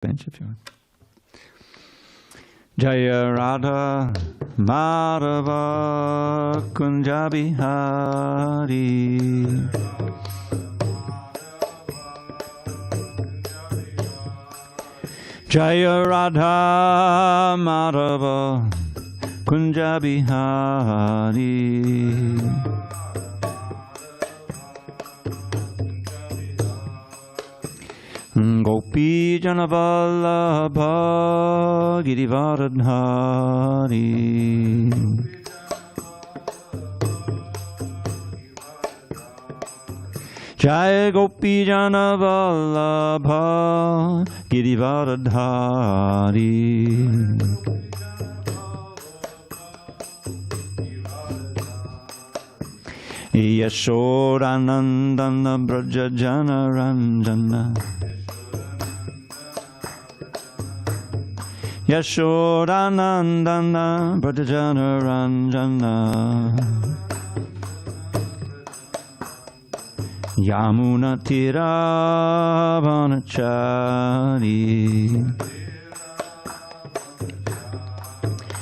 bench if you want. Jaya Radha Madhava Kunja Bihari Jaya Radha Madhava Kunja Bihari Gopi Janavallabha Girivardhari Jai Gopi Janavallabha Girivardhari Yashodanandana Braja Janaranjana Yashodanandana Brajajana Ranjana Yamuna Tiravanachari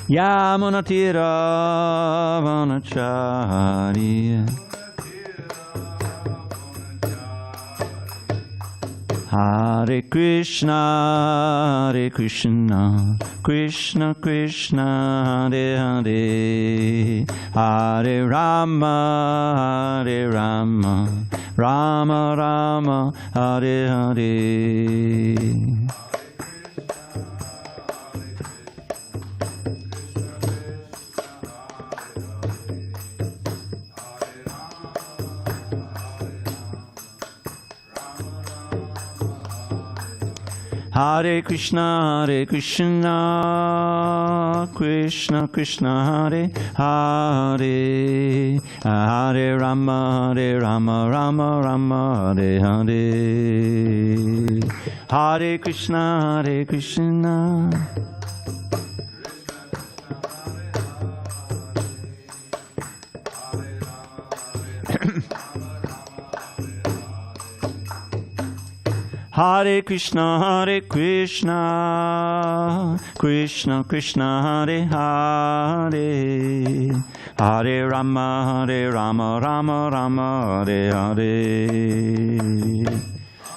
Yamuna Tiravanachari Hare Krishna, Krishna Krishna, Hare Hare, Hare Rama, Hare Rama, Rama Rama, Hare Hare. Hare Krishna, Krishna Krishna, Hare Hare, Hare Rama, Rama Rama, Hare Hare. Hare Krishna, Hare Krishna, Krishna Krishna, Hare Hare, Hare Rama, Rama Rama, Hare Hare.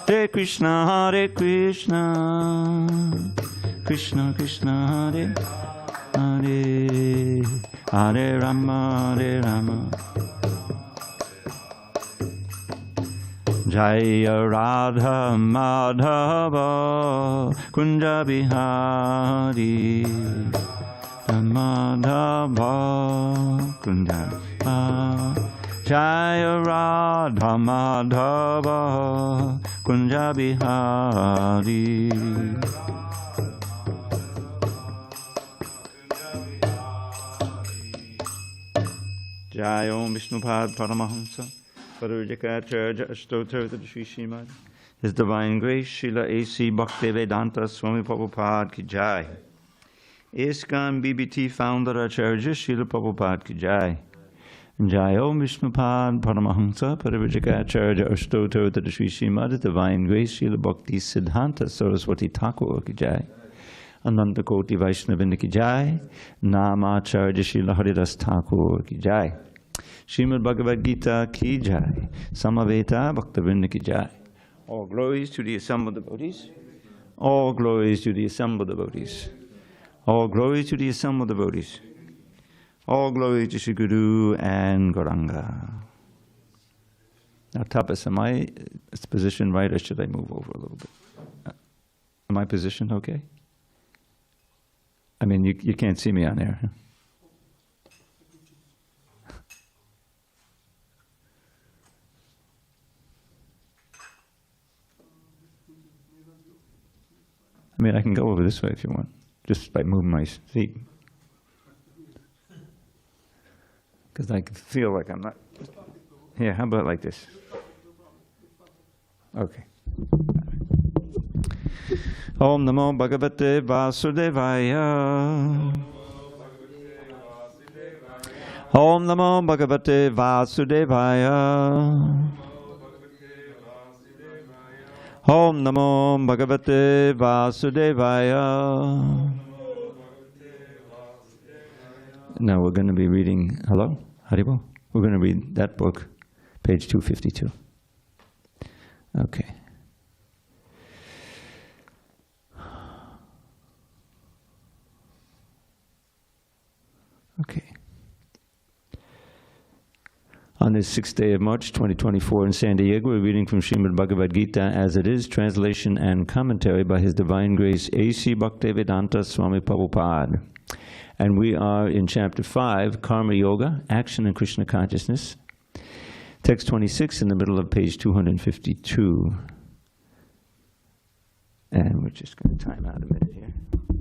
Hare Krishna, Krishna Krishna, Hare Hare, Hare Rama, Rama. Jaya Radha Madhava Kunja Bihari Madhava Kunja Jaya Radha Madhava Kunja Bihari Jaya Om Vishnupad Paramahamsa Parujaka Ashtotar to the Sri Srimad. His Divine Grace, Srila A.C. Bhaktivedanta Swami Prabhupada Ki Jai. ISKCON BBT Founder Acharya Srila Prabhupada Ki Jai. Jai Om Vishnupad Paramahamsa Parujaka Acharya Ashtotar to the Sri Srimad. His Divine Grace, Srila Bhakti Siddhanta Saraswati Thakur Ki Jai. Ananta Koti Vaishnavinda Ki Jai. Namacharya Srila Haridas Thakur Ki Jai. Srimad Bhagavad Gita Ki Jai, Samaveta Bhaktivinoda Ki Jai. All glories to the assembled devotees. All glories to the assembled devotees. All glories to the assembled devotees. All glories to Sri Guru and Gauranga. Now, Tapas, am I positioned right, or should I move over a little bit? Am I positioned okay? I mean, you can't see me on there. Huh? I mean, I can go over this way if you want, just by moving my seat. Because I can feel like I'm not. Yeah, how about like this? Okay. Om Namo Bhagavate Vasudevaya. Om Namo Bhagavate Vasudevaya. Om Namo Bhagavate Vasudevaya. Now we're going to be reading, hello? Haribo? We're going to read that book, page 252. Okay. Okay. On this 6th day of March 2024 in San Diego, we're reading from Srimad Bhagavad Gita as it is, translation and commentary by His Divine Grace A.C. Bhaktivedanta Swami Prabhupada. And we are in Chapter 5, Karma Yoga, Action and Krishna Consciousness. Text 26 in the middle of page 252. And we're just going to time out a minute here.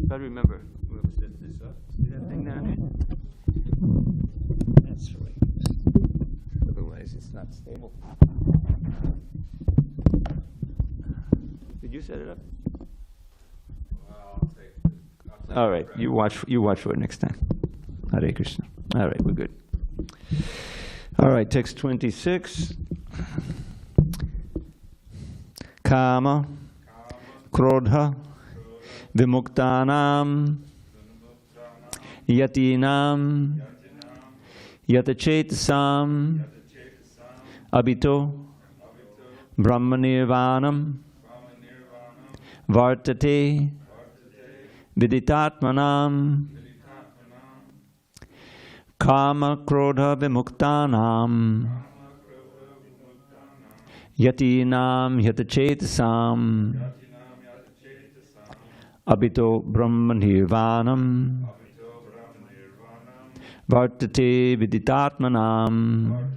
Got to remember, whoever set this up, see that thing down here? That's right. Otherwise, it's not stable. Did you set it up? Well, I'll take it. All right, you watch for it next time. Hare Krishna. All right, we're good. All right, text 26. Kama, Krodha, Vimuktanam, Yatinam, Yatachetasam, Abhito, Brahmanirvanam, Vartate, Viditatmanam, Kama Krodha Vimuktanam, Yatinam Yatachetasam, Abhito Brahmanirvanam, Vartate Viditatmanam,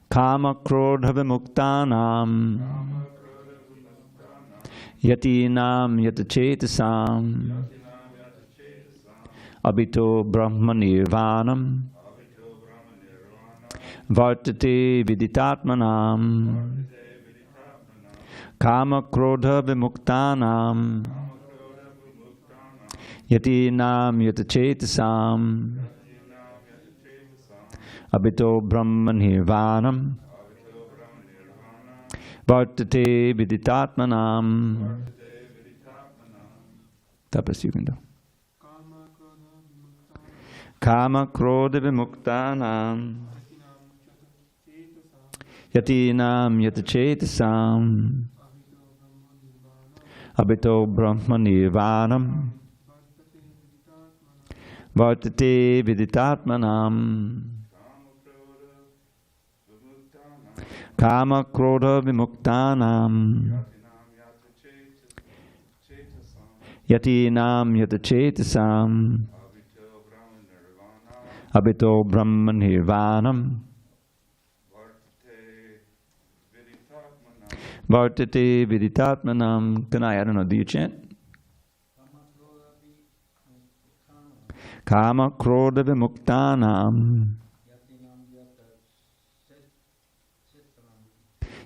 Kama Krodha Vimuktanam, Yatinam Yatachetasam, Abhito Brahmanirvanam, Vartate Viditatmanam, Kama Krodha Vimuktanam, Yatinam Yatachetasam, Abhito Brahmanirvanam, Vartate Viditatmanam. Tapas, you can do. Kama Krodha Vimuktanam, Yatinam Yatachetasam, Abhito Brahmanirvanam, Vartate Viditatmanam, Kama Krodha Vimuktanam, Yatinam Yatachetasam, Abhito Brahmanirvanam, Vartate Viditatmanam. Kanai, I don't know, do you chant? Kama Krodha Vimuktanam,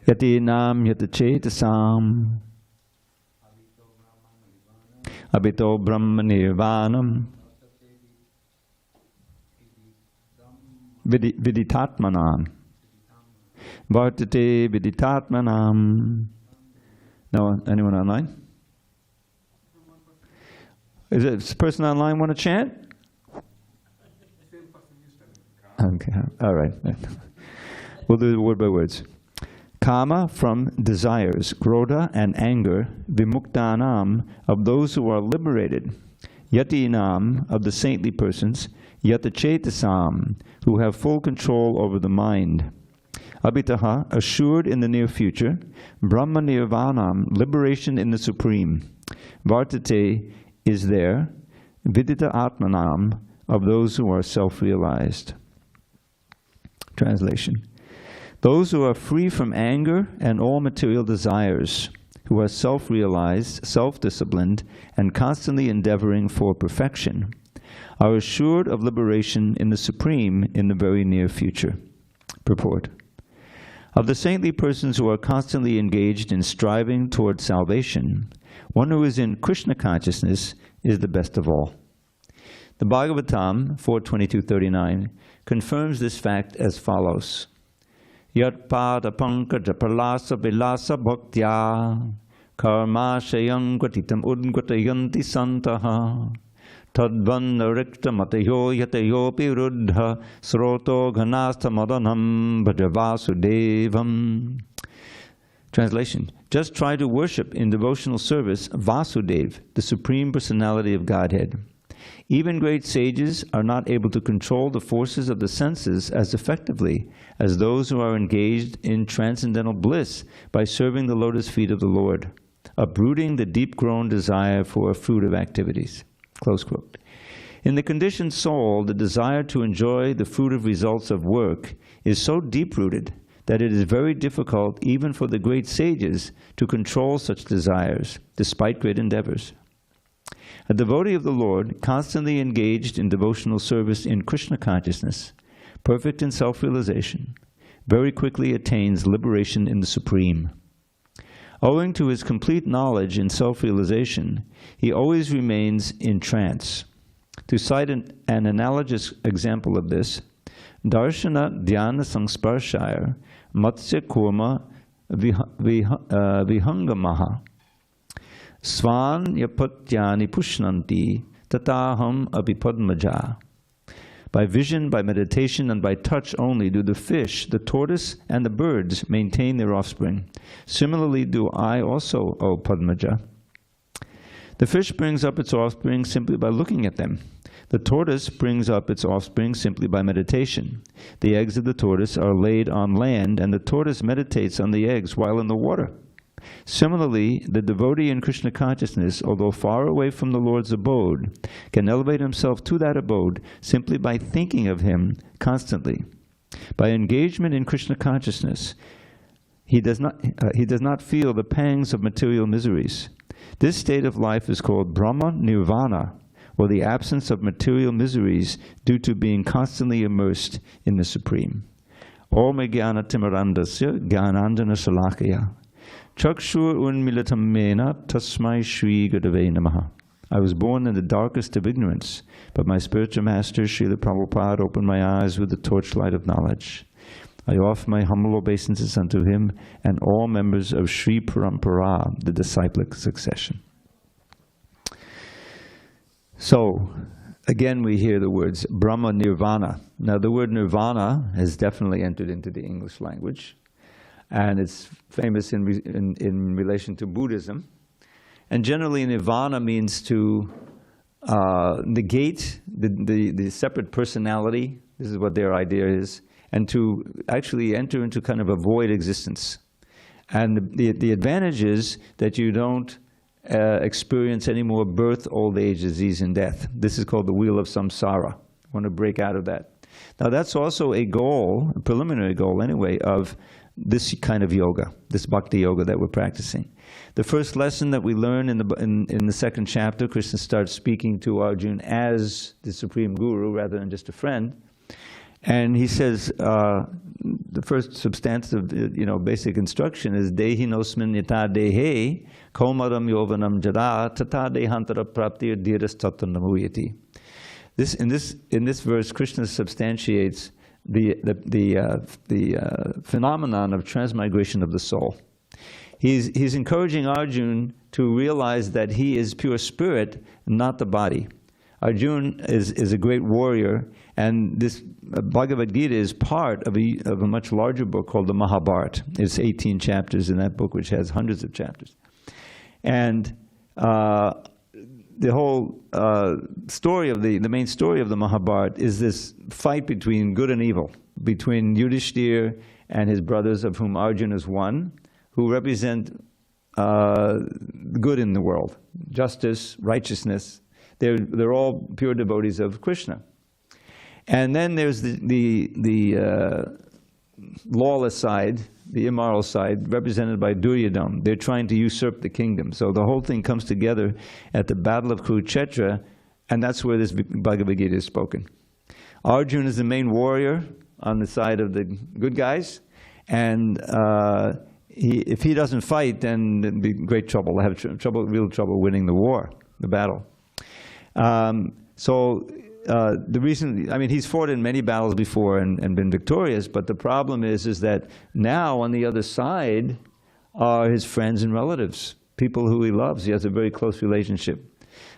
Yatinam Yatachetasam, Abhito Brahmanirvanam, Viditatmanam, Vartate Viditatmanam. No, anyone online? Is this person online want to chant? Okay, all right. We'll do it word by words. Kama, from desires, Krodha and anger, Vimuktanam, of those who are liberated, Yatinam, of the saintly persons, Yatachetasam, who have full control over the mind, Abhitaha, assured in the near future, Brahmanirvanam, liberation in the Supreme, Vartate, is there, Vidita Atmanam, of those who are self-realized. Translation. Those who are free from anger and all material desires, who are self-realized, self-disciplined, and constantly endeavoring for perfection, are assured of liberation in the Supreme in the very near future. Purport. Of the saintly persons who are constantly engaged in striving toward salvation, one who is in Krishna consciousness is the best of all. The Bhagavatam 4.22.39 confirms this fact as follows. Yat pada pankaja pralasa vilasa bhaktya karma shayam gratitam udgratayanti santaha tadvanda rikta matayo yatayopi ruddha sroto ghanastha madanam bhajavasudevam. Translation: just try to worship in devotional service Vasudeva, the Supreme Personality of Godhead. Even great sages are not able to control the forces of the senses as effectively as those who are engaged in transcendental bliss by serving the lotus feet of the Lord, uprooting the deep-grown desire for fruitive activities. Close quote. In the conditioned soul, the desire to enjoy the fruitive results of work is so deep-rooted that it is very difficult even for the great sages to control such desires, despite great endeavors. A devotee of the Lord, constantly engaged in devotional service in Krishna consciousness, perfect in self-realization, very quickly attains liberation in the Supreme. Owing to his complete knowledge in self-realization, he always remains in trance. To cite an analogous example of this, Darshana Dhyana Sangsparshaya Matsya Kurma Vihangamaha Svan Yapatyani Pushnanti Tataham Abipadmaja. By vision, by meditation, and by touch only do the fish, the tortoise, and the birds maintain their offspring. Similarly do I also, O Padmaja. The fish brings up its offspring simply by looking at them. The tortoise brings up its offspring simply by meditation. The eggs of the tortoise are laid on land, and the tortoise meditates on the eggs while in the water. Similarly, the devotee in Krishna consciousness, although far away from the Lord's abode, can elevate himself to that abode simply by thinking of him constantly. By engagement in Krishna consciousness, he does not feel the pangs of material miseries. This state of life is called Brahma Nirvana, or the absence of material miseries due to being constantly immersed in the Supreme. Om Jnana Timirandasya Jnananjana Shalakaya Chakshur Unmilitam Mena Tasmai Shri Gurave Namaha. I was born in the darkest of ignorance, but my spiritual master, Srila Prabhupada, opened my eyes with the torchlight of knowledge. I offer my humble obeisances unto him and all members of Sri Parampara, the disciplic succession. So, again we hear the words Brahma Nirvana. Now the word Nirvana has definitely entered into the English language, and it's famous in relation to Buddhism. And generally Nirvana means to negate the separate personality. This is what their idea is. And to actually enter into kind of a void existence. And the advantage is that you don't experience any more birth, old age, disease, and death. This is called the wheel of samsara. I want to break out of that. Now that's also a goal, a preliminary goal anyway, of this kind of yoga, this bhakti yoga that we're practicing. The first lesson that we learn in the second chapter, Krishna starts speaking to Arjuna as the Supreme Guru rather than just a friend. And he says, the first substantive, basic instruction is Dehi nosmin yata dehe komaram yovanam jada tata dehantara praptir dhiras tatanamuyati. In this verse, Krishna substantiates the phenomenon of transmigration of the soul. He's encouraging Arjuna to realize that he is pure spirit, not the body. Arjuna is a great warrior, and this Bhagavad Gita is part of a much larger book called the Mahabharata. It's 18 chapters in that book, which has hundreds of chapters. And the whole story of the main story of the Mahabharata is this fight between good and evil, between Yudhishthira and his brothers, of whom Arjuna is one, who represent good in the world, justice, righteousness. They're all pure devotees of Krishna. And then there's the lawless side, the immoral side, represented by Duryodhana. They're trying to usurp the kingdom. So the whole thing comes together at the Battle of Kurukshetra, and that's where this Bhagavad Gita is spoken. Arjuna is the main warrior on the side of the good guys, and if he doesn't fight, then there'd be great trouble. They'll have real trouble winning the war, the battle. So the reason, I mean, he's fought in many battles before and been victorious, but the problem is that now on the other side are his friends and relatives, people who he loves. He has a very close relationship,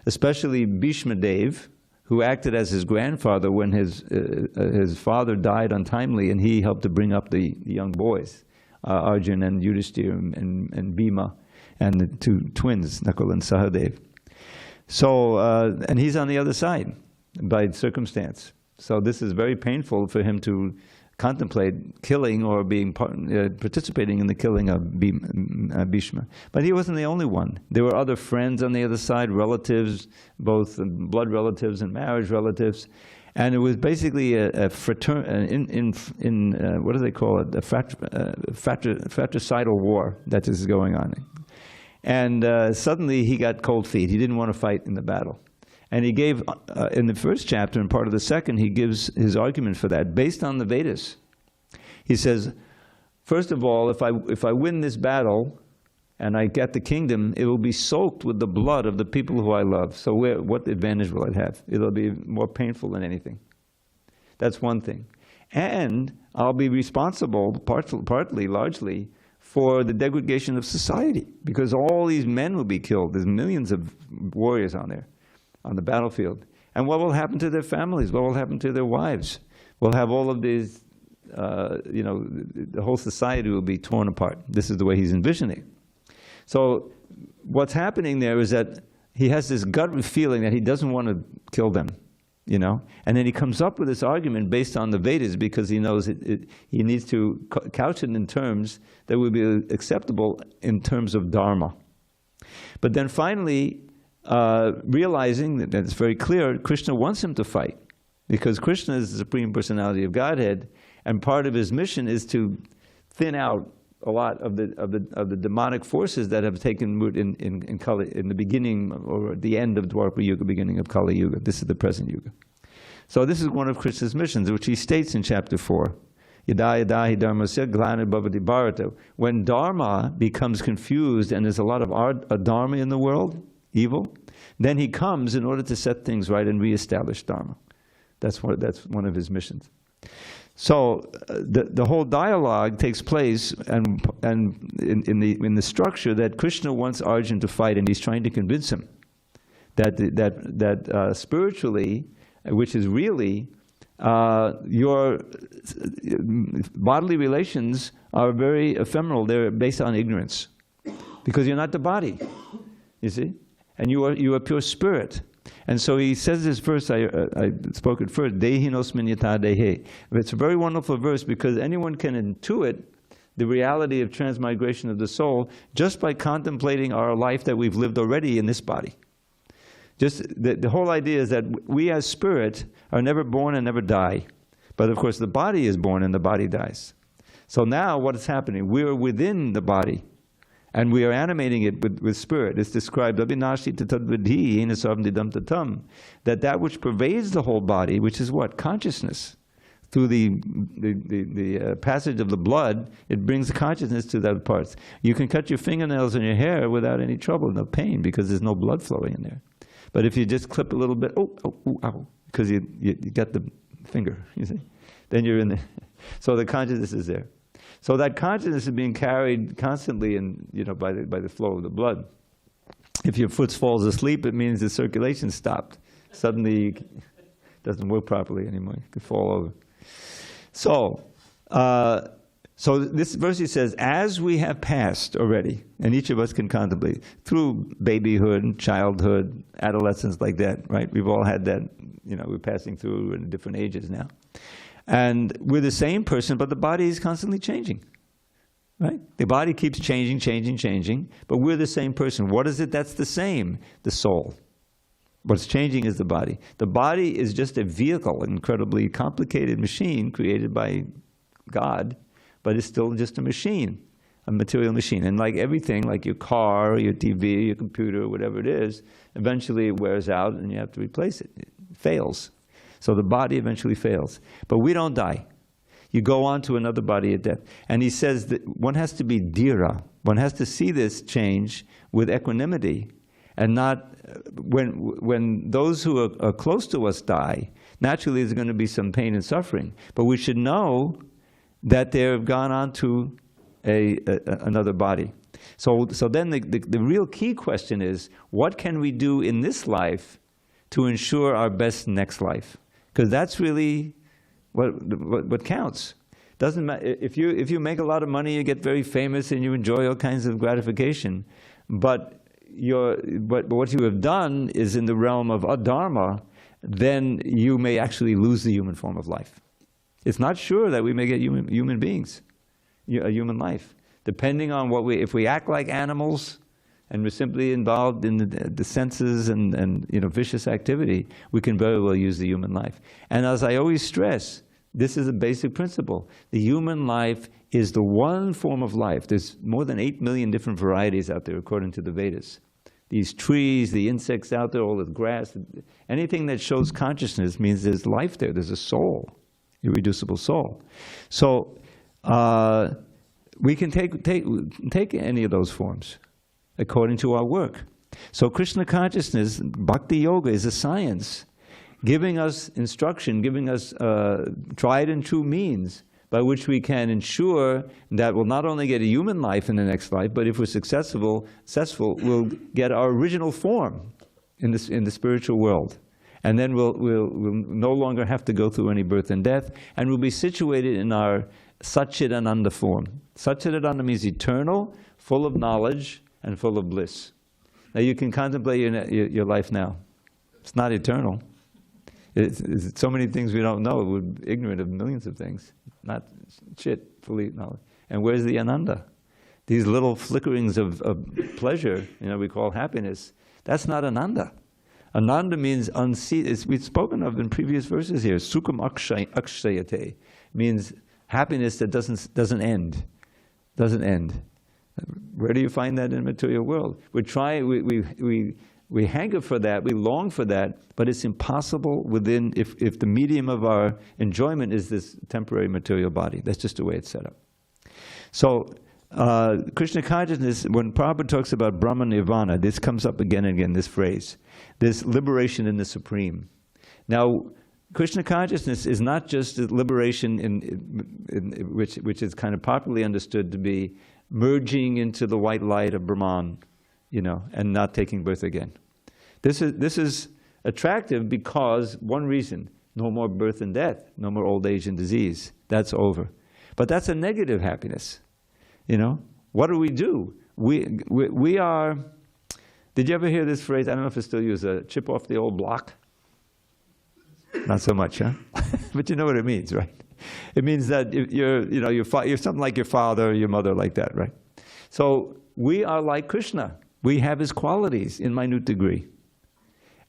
especially Bhishma Dev, who acted as his grandfather when his father died untimely, and he helped to bring up the young boys, Arjun and Yudhishthira and Bhima, and the two twins, Nakul and Sahadev. So, and he's on the other side by circumstance. So this is very painful for him to contemplate killing or being participating in the killing of Bhishma. But he wasn't the only one. There were other friends on the other side, relatives, both blood relatives and marriage relatives. And it was basically a what do they call it? A fratricidal war that is going on. And suddenly he got cold feet. He didn't want to fight in the battle. And he gave, in the first chapter and part of the second, he gives his argument for that, based on the Vedas. He says, first of all, if I win this battle and I get the kingdom, it will be soaked with the blood of the people who I love. So what advantage will it have? It'll be more painful than anything. That's one thing. And I'll be responsible, partly, largely, for the degradation of society, because all these men will be killed. There's millions of warriors on there, on the battlefield. And what will happen to their families? What will happen to their wives? We'll have all of these, the whole society will be torn apart. This is the way he's envisioning. So what's happening there is that he has this gut feeling that he doesn't want to kill them, and then he comes up with this argument based on the Vedas, because he knows he needs to couch it in terms that would be acceptable in terms of Dharma. But then finally, realizing that it's very clear, Krishna wants him to fight, because Krishna is the Supreme Personality of Godhead, and part of his mission is to thin out a lot of the demonic forces that have taken root in Kali, in the beginning or the end of Dwapara Yuga, beginning of Kali Yuga. This is the present Yuga. So this is one of Krishna's missions, which he states in chapter 4. Yada yada hi dharmasya glana bhavati bharata. When dharma becomes confused and there's a lot of adharma in the world, evil, then he comes in order to set things right and reestablish dharma. That's one of his missions. So the whole dialogue takes place, and in the structure that Krishna wants Arjuna to fight, and he's trying to convince him that spiritually, which is really your bodily relations are very ephemeral. They're based on ignorance, because you're not the body, you see, and you are pure spirit. And so he says this verse, I spoke it first, Dehinosmin yata dehe. It's a very wonderful verse, because anyone can intuit the reality of transmigration of the soul just by contemplating our life that we've lived already in this body. Just the whole idea is that we as spirit are never born and never die. But of course the body is born and the body dies. So now what is happening? We are within the body, and we are animating it with spirit. It's described, that which pervades the whole body, which is what? Consciousness. Through the passage of the blood, it brings consciousness to those parts. You can cut your fingernails and your hair without any trouble, no pain, because there's no blood flowing in there. But if you just clip a little bit, ow, because you got the finger, you see, then you're in there. So the consciousness is there. So that consciousness is being carried constantly by the flow of the blood. If your foot falls asleep, it means the circulation stopped. Suddenly it doesn't work properly anymore. You could fall over. So this verse, he says, as we have passed already, and each of us can contemplate, through babyhood, childhood, adolescence, like that, right? We've all had that, we're passing through in different ages now. And we're the same person, but the body is constantly changing, right? The body keeps changing, but we're the same person. What is it that's the same? The soul. What's changing is the body. The body is just a vehicle, an incredibly complicated machine created by God, but it's still just a machine, a material machine. And like everything, like your car, your TV, your computer, whatever it is, eventually it wears out and you have to replace it. It fails. So the body eventually fails. But we don't die. You go on to another body at death. And he says that one has to be dhira. One has to see this change with equanimity and not when those who are close to us die, naturally there's going to be some pain and suffering. But we should know that they've gone on to another body. So then the real key question is, what can we do in this life to ensure our best next life? Because that's really what counts. Doesn't matter if you make a lot of money, you get very famous, and you enjoy all kinds of gratification, but what you have done is in the realm of adharma, then you may actually lose the human form of life. It's not sure that we may get human beings, a human life. Depending on if we act like animals and we're simply involved in the senses and vicious activity, we can very well use the human life. And as I always stress, this is a basic principle. The human life is the one form of life. There's more than 8 million different varieties out there according to the Vedas. These trees, the insects out there, all the grass, anything that shows consciousness means there's life there, there's a soul, irreducible soul. So we can take any of those forms according to our work. So Krishna consciousness, bhakti yoga, is a science giving us instruction, giving us tried and true means by which we can ensure that we'll not only get a human life in the next life, but if we're successful, we'll get our original form in the spiritual world. And then we'll no longer have to go through any birth and death, and we'll be situated in our Satchidananda form. Satchidananda means eternal, full of knowledge, and full of bliss. Now you can contemplate your life now. It's not eternal. It's so many things we don't know. We're ignorant of millions of things. Not shit, fully knowledge. And where's the ananda? These little flickerings of pleasure, we call happiness. That's not ananda. Ananda means unceasing. We've spoken of in previous verses here. Sukham akshayate means happiness that doesn't end. Doesn't end. Where do you find that in the material world? We hanker for that, we long for that, but it's impossible if the medium of our enjoyment is this temporary material body. That's just the way it's set up. So, Krishna consciousness, when Prabhupada talks about Brahma Nirvana, this comes up again and again, this phrase, this liberation in the Supreme. Now, Krishna consciousness is not just liberation which is kind of popularly understood to be merging into the white light of Brahman, and not taking birth again. This is attractive because, one reason, no more birth and death, no more old age and disease. That's over. But that's a negative happiness. What do? We are, did you ever hear this phrase? I don't know if it's still used, chip off the old block? Not so much, huh? But you know what it means, right? It means that you're something like your father or your mother, like that, right? So we are like Krishna. We have his qualities in minute degree.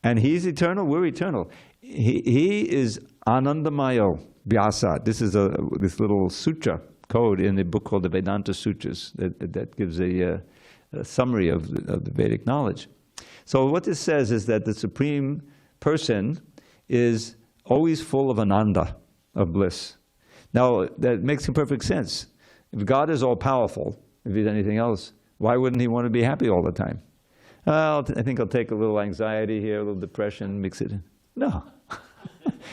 And he's eternal, we're eternal. He is Anandamayo Vyasa. This is this little sutra code in a book called the Vedanta Sutras that gives a summary of the Vedic knowledge. So what this says is that the Supreme Person is always full of ananda, of bliss. Now, that makes perfect sense. If God is all-powerful, if he's anything else, why wouldn't he want to be happy all the time? I think I'll take a little anxiety here, a little depression, mix it in. No.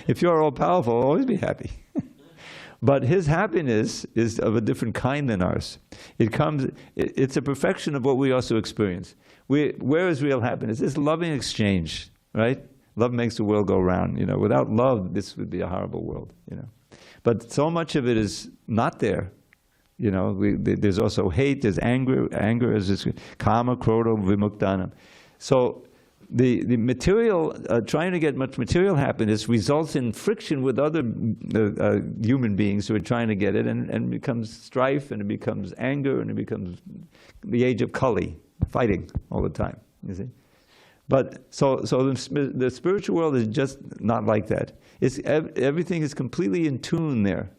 If you're all-powerful, I'll always be happy. But his happiness is of a different kind than ours. It's a perfection of what we also experience. Where is real happiness? It's loving exchange, right? Love makes the world go round. Without love, this would be a horrible world. But so much of it is not there. There's also hate, there's anger. Anger is this kama, krodha, vimuktanam. So the material, trying to get much material happiness results in friction with other human beings who are trying to get it, and becomes strife, and it becomes anger, and it becomes the age of Kali, fighting all the time, you see. But so the spiritual world is just not like that. Everything is completely in tune there.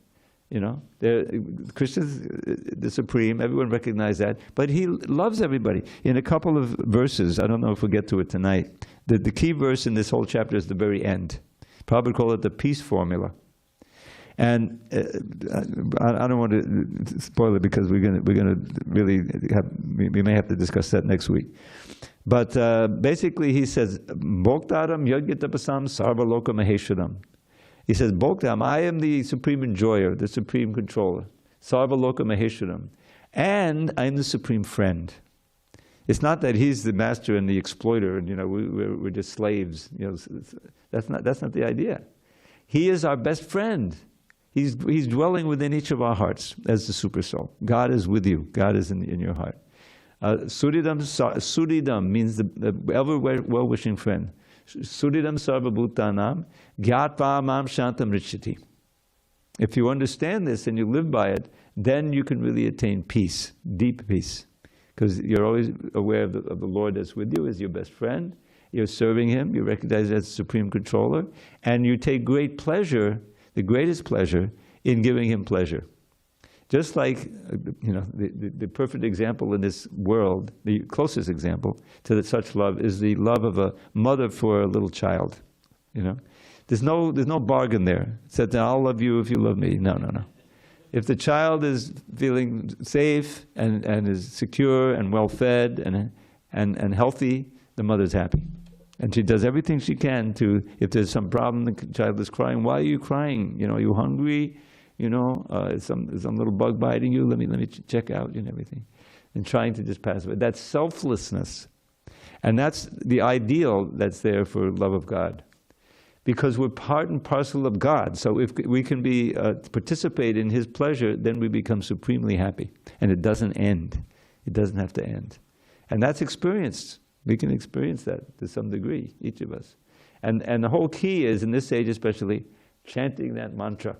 Krishna's the Supreme, everyone recognizes that, but he loves everybody. In a couple of verses, I don't know if we'll get to it tonight, the key verse in this whole chapter is the very end. Probably call it the peace formula. And I don't want to spoil it because we're gonna really we may have to discuss that next week. But basically he says, Bhoktaram Yogyatapasam Sarvaloka Maheswaram. He says, Bhoktaram, I am the supreme enjoyer, the supreme controller. Sarvaloka Maheswaram. And I'm the supreme friend. It's not that he's the master and the exploiter, and we're just slaves. That's not the idea. He is our best friend. He's dwelling within each of our hearts as the super soul. God is with you. God is in your heart. Suridam means the ever well-wishing friend. Suridam sarvabhutanam gyatva mam shantam richati. If you understand this and you live by it, then you can really attain peace, deep peace. Because you're always aware of the Lord that's with you as your best friend. You're serving Him, you recognize Him as the supreme controller, and you take great pleasure, the greatest pleasure, in giving Him pleasure. Just like, the perfect example in this world, the closest example to such love is the love of a mother for a little child. There's no bargain there. It says, I'll love you if you love me. No. If the child is feeling safe and is secure and well-fed and healthy, the mother's happy. And she does everything she can to, if there's some problem, the child is crying, why are you crying? Are you hungry? Is some little bug biting you? Let me check out and everything. And trying to just pass away. That's selflessness. And that's the ideal that's there for love of God. Because we're part and parcel of God. So if we can participate in His pleasure, then we become supremely happy. And it doesn't end. It doesn't have to end. And that's experienced. We can experience that to some degree, each of us. And the whole key is, in this age especially, chanting that mantra.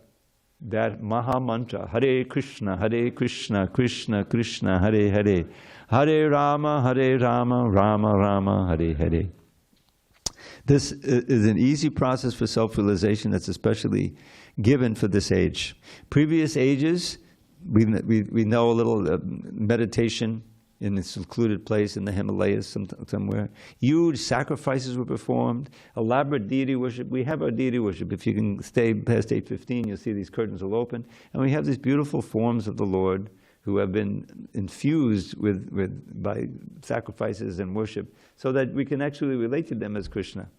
That Maha Mantra, Hare Krishna, Krishna Krishna, Hare Hare, Hare Rama, Rama Rama, Hare Hare. This is an easy process for self-realization that's especially given for this age. Previous ages, we know a little meditation in a secluded place in the Himalayas somewhere. Huge sacrifices were performed, elaborate deity worship. We have our deity worship. If you can stay past 8:15, you'll see these curtains will open. And we have these beautiful forms of the Lord who have been infused by sacrifices and worship so that we can actually relate to them as Krishna.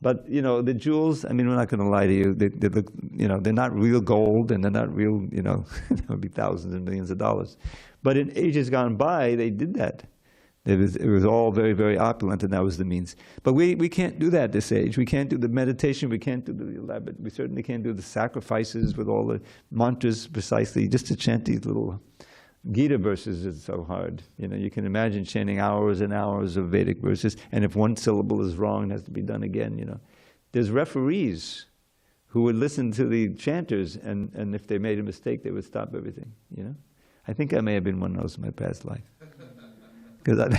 But, the jewels, we're not going to lie to you, they look, they're not real gold and they're not real, there would be thousands and millions of dollars. But in ages gone by, they did that. It was all very, very opulent, and that was the means. But we can't do that this age. We can't do the meditation, we can't do the elaborate, we certainly can't do the sacrifices with all the mantras precisely. Just to chant these little Gita verses is so hard. You can imagine chanting hours and hours of Vedic verses, and if one syllable is wrong, it has to be done again. There's referees who would listen to the chanters, and if they made a mistake, they would stop everything. I think I may have been one of those in my past life. Because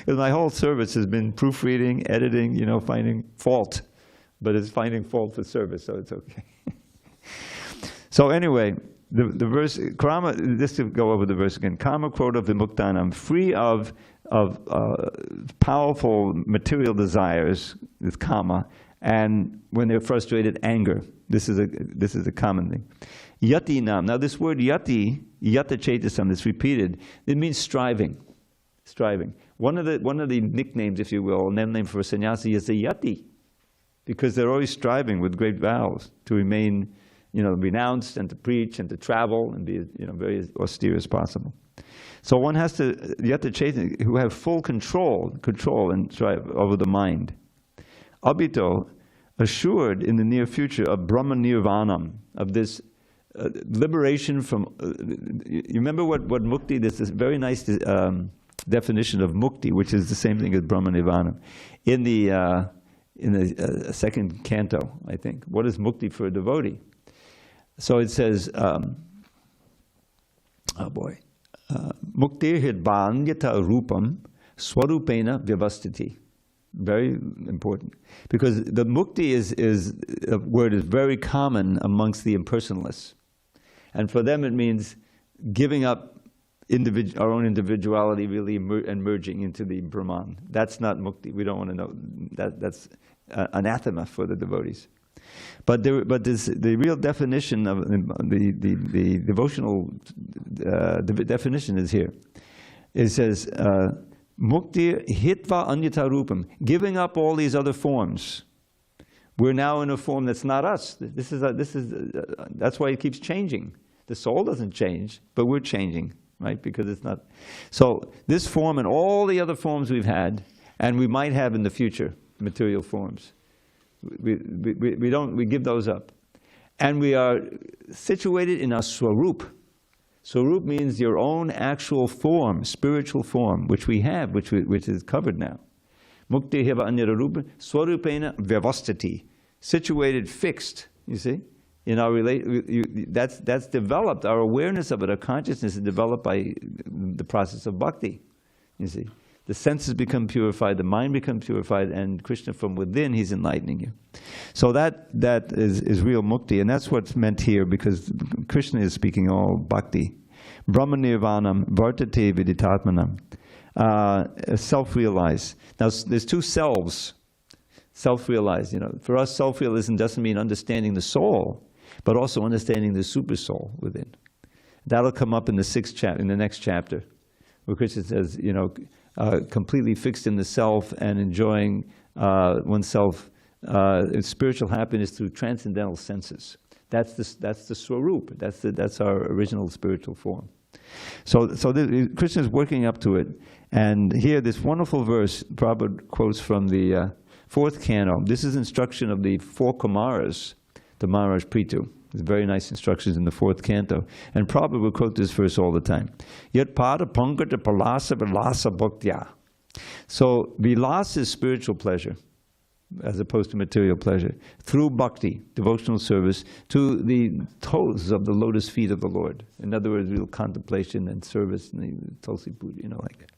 my whole service has been proofreading, editing, finding fault. But it's finding fault for service, so it's okay. So anyway, the verse, Kama, just to go over the verse again, Kama Krodha Vimuktanam, free of powerful material desires, is Kama, and when they're frustrated, anger. This is a common thing. Yati nam. Now this word yati, yata chetasam, that's repeated, it means striving. Striving. One of the nicknames, if you will, a name for a sannyasi is a yati, because they're always striving with great vows to remain, renounced and to preach and to travel and be, very austere as possible. So one has to yata chetasam, who have full control and strive over the mind. Abhito, assured in the near future of Brahma Nirvanam, of this liberation from, you remember what mukti, there's this very nice definition of mukti, which is the same thing as Brahma Nirvana. In the second canto, I think. What is mukti for a devotee? So it says, muktir hidbanyata rupam swarupena vyavastiti. Very important. Because the mukti is a word is very common amongst the impersonalists. And for them it means giving up our own individuality really and merging into the Brahman. That's not mukti. We don't want to know. That's anathema for the devotees. But the real definition of the devotional definition is here. It says, Mukti hitva anyata rupam, giving up all these other forms. We're now in a form that's not us. That's why it keeps changing. The soul doesn't change, but we're changing, right? Because it's not. So this form and all the other forms we've had, and we might have in the future, material forms, we give those up. And we are situated in a swarup. Swarup means your own actual form, spiritual form, which we have, which is covered now. Mukti heva anyara rupa, swarupena vyavastati. Situated, fixed, you see? In our that's developed, our awareness of it, our consciousness is developed by the process of bhakti, you see? The senses become purified, the mind becomes purified, and Krishna from within, he's enlightening you. So that is real mukti, and that's what's meant here, because Krishna is speaking all bhakti. Brahma nirvanam vartate viditatmanam. Self-realize. Now, there's two selves. Self-realize, you know. For us, self-realism doesn't mean understanding the soul, but also understanding the super soul within. That'll come up in the next chapter, where Krishna says, you know, completely fixed in the self and enjoying oneself, spiritual happiness through transcendental senses. That's the swarup. That's our original spiritual form. So Krishna is working up to it. And here, this wonderful verse, Prabhupada quotes from the 4th canto. This is instruction of the 4 Kumaras, the Maharaj Prithu. There's very nice instructions in the 4th canto. And Prabhupada will quote this verse all the time. Yat pada pankata palasa vilasa bhaktya. So vilasa is spiritual pleasure, as opposed to material pleasure, through bhakti, devotional service, to the toes of the lotus feet of the Lord. In other words, real contemplation and service, and the tulsi puja, you know, like that.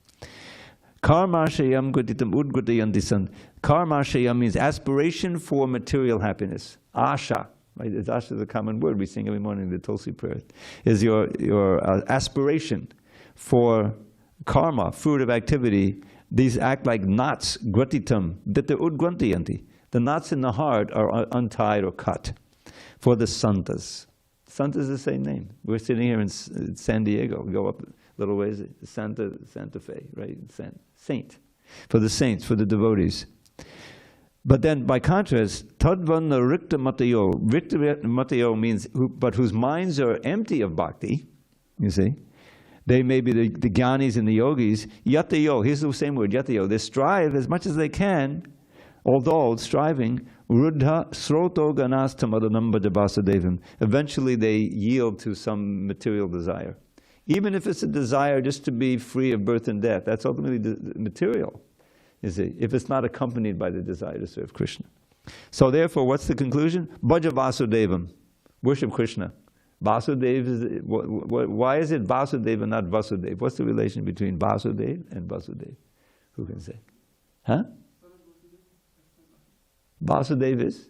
Karmashayam gutitam udgutayantisan. Karmashayam means aspiration for material happiness. Asha. Right? Asha is a common word we sing every morning in the Tulsi prayer. Is your aspiration for karma, fruit of activity. These act like knots, gratitam, dita udgwantayanti. The knots in the heart are untied or cut for the santas. Santa is the same name. We're sitting here in San Diego. We go up a little ways, Santa Fe, right? Saint. For the saints, for the devotees. But then, by contrast, tadvana rikta matayo. Rikta matayo means, but whose minds are empty of bhakti, you see. They may be the jnanis and the yogis. Yatayo, here's the same word, yatayo. They strive as much as they can, although striving, ruddha sroto ganastamadanamba devasadevam. Eventually they yield to some material desire. Even if it's a desire just to be free of birth and death, that's ultimately material. Is it, if it's not accompanied by the desire to serve Krishna. So therefore, what's the conclusion? Bhaja Vasudevam. Worship Krishna. Vasudev is, why is it Vasudev and not Vasudev? What's the relation between Vasudev and Vasudev? Who can say? Huh? Vasudev is?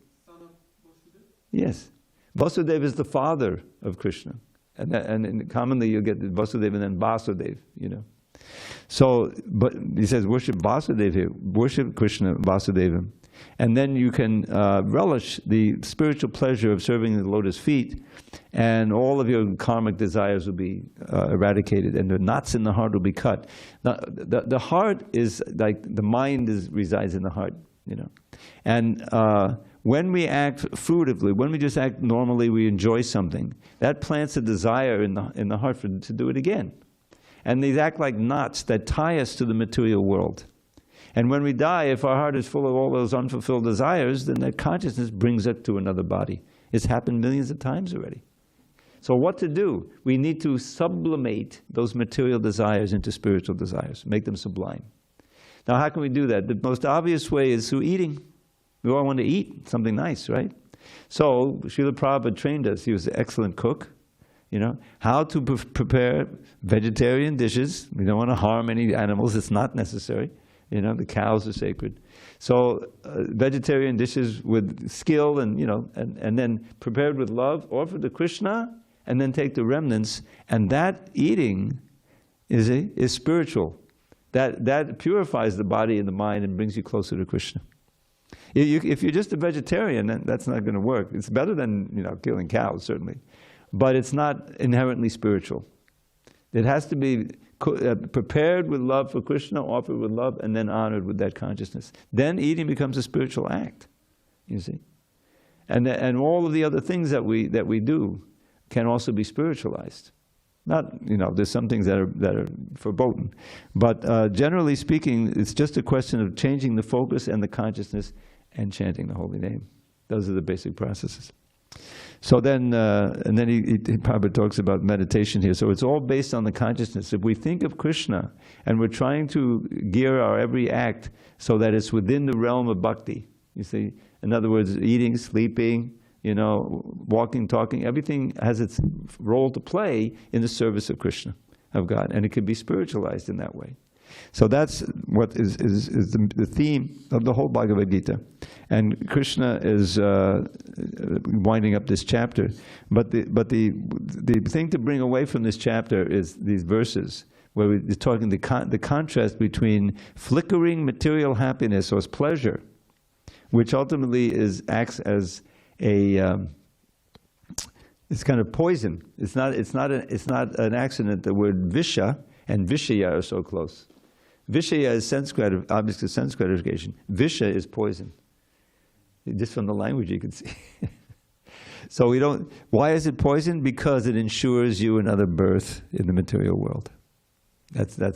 Yes. Vasudev is the father of Krishna. And commonly you get Vasudev and then Vasudev, you know. So, but he says, worship Vasudeva here, worship Krishna, Vasudeva. And then you can relish the spiritual pleasure of serving the lotus feet, and all of your karmic desires will be eradicated, and the knots in the heart will be cut. Now, the heart is like, the mind resides in the heart, you know. And when we act fruitively, when we just act normally, we enjoy something, that plants a desire in the heart to do it again. And these act like knots that tie us to the material world. And when we die, if our heart is full of all those unfulfilled desires, then that consciousness brings us to another body. It's happened millions of times already. So what to do? We need to sublimate those material desires into spiritual desires, make them sublime. Now how can we do that? The most obvious way is through eating. We all want to eat something nice, right? So Srila Prabhupada trained us. He was an excellent cook. You know, how to prepare vegetarian dishes. We don't want to harm any animals. It's not necessary. You know, the cows are sacred. So vegetarian dishes with skill and, you know, and then prepared with love, offer to Krishna, and then take the remnants. And that eating is spiritual. That purifies the body and the mind and brings you closer to Krishna. If you're just a vegetarian, then that's not going to work. It's better than, you know, killing cows, certainly. But it's not inherently spiritual. It has to be prepared with love for Krishna, offered with love, and then honored with that consciousness. Then eating becomes a spiritual act, you see. And all of the other things that we do can also be spiritualized. Not, there's some things that are verboten. But generally speaking, it's just a question of changing the focus and the consciousness and chanting the holy name. Those are the basic processes. So then, and then he Prabhupada talks about meditation here. So it's all based on the consciousness. If we think of Krishna and we're trying to gear our every act so that it's within the realm of bhakti, you see, in other words, eating, sleeping, walking, talking, everything has its role to play in the service of Krishna, of God, and it can be spiritualized in that way. So that's what is the theme of the whole Bhagavad Gita. And Krishna is winding up this chapter. But the thing to bring away from this chapter is these verses, where we're talking the contrast between flickering material happiness or pleasure, which ultimately acts as it's kind of poison. It's not an accident. The word visha and vishaya are so close. Vishaya is objects of sense gratification. Visha is poison. Just from the language you can see. So why is it poison? Because it ensures you another birth in the material world. That's the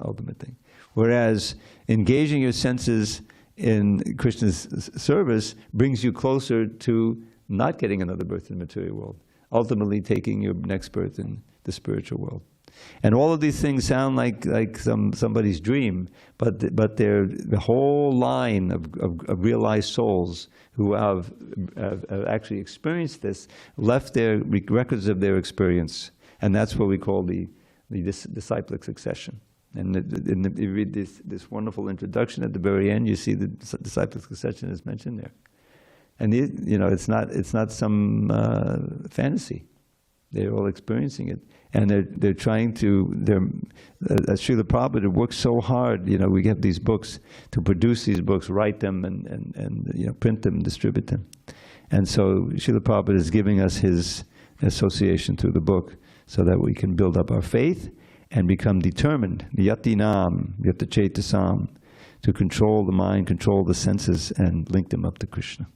ultimate thing. Whereas engaging your senses in Krishna's service brings you closer to not getting another birth in the material world, ultimately taking your next birth in the spiritual world. And all of these things sound like somebody's dream, but they're the whole line of realized souls who have actually experienced this, left their records of their experience, and that's what we call the disciplic succession. And you read this wonderful introduction at the very end, you see the disciplic succession is mentioned there. And it's not some fantasy. They're all experiencing it, and they're trying to. As Srila Prabhupada works so hard. We get these books to produce these books, write them, and print them, distribute them. And so Srila Prabhupada is giving us his association through the book, so that we can build up our faith and become determined, yatinam, yatachetasam, to control the mind, control the senses, and link them up to Krishna.